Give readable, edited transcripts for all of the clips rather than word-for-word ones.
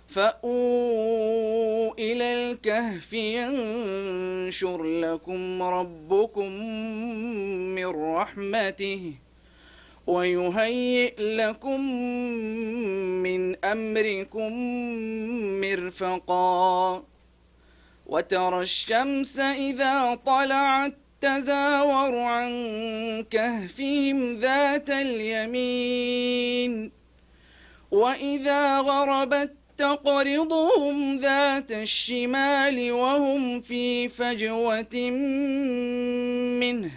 فأووا إلى الكهف ينشر لكم ربكم من رحمته ويهيئ لكم من أمركم مرفقا وترى الشمس إذا طلعت تزاور عن كهفهم ذات اليمين وإذا غربت تقرضهم ذات الشمال وهم في فجوة منه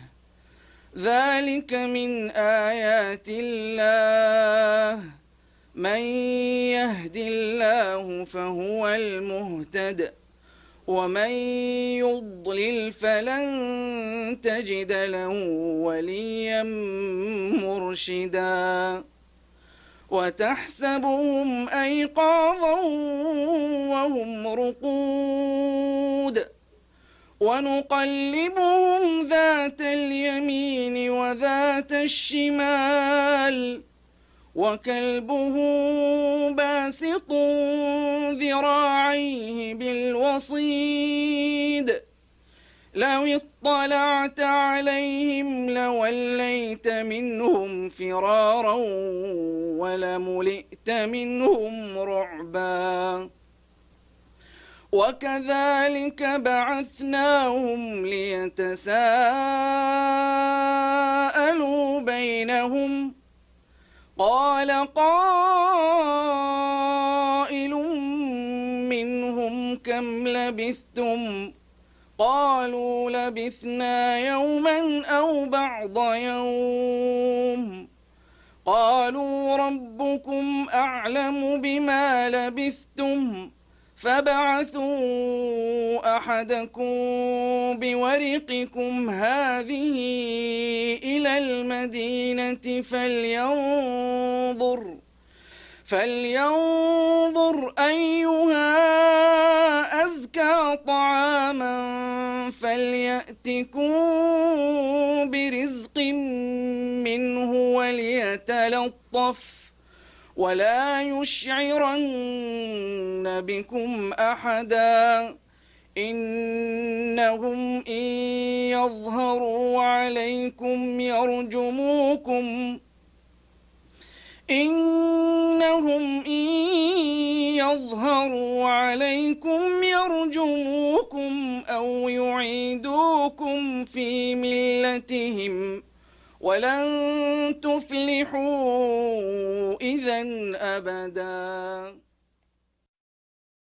ذلك من آيات الله من يهد الله فهو المهتد ومن يضلل فلن تجد له وليا مرشدا وتحسبهم أيقاظا وهم رقود ونقلبهم ذات اليمين وذات الشمال وكلبه باسط ذراعيه بالوصيد لو اطلعت عليهم لوليت منهم فرارا ولملئت منهم رعبا وكذلك بعثناهم ليتساءلوا بينهم قال قائل منهم كم لبثتم قالوا لبثنا يوما أو بعض يوم قالوا ربكم أعلم بما لبثتم فابعثوا أحدكم بورقكم هذه إلى المدينة فلينظر أيها أزكى طعاما فليأتكم برزق منه وليتلطف ولا يشعرن بكم أحدا إنهم إن يظهروا عليكم يرجموكم أو يعيدوكم في ملتهم ولن تفلحوا إذا أبدا.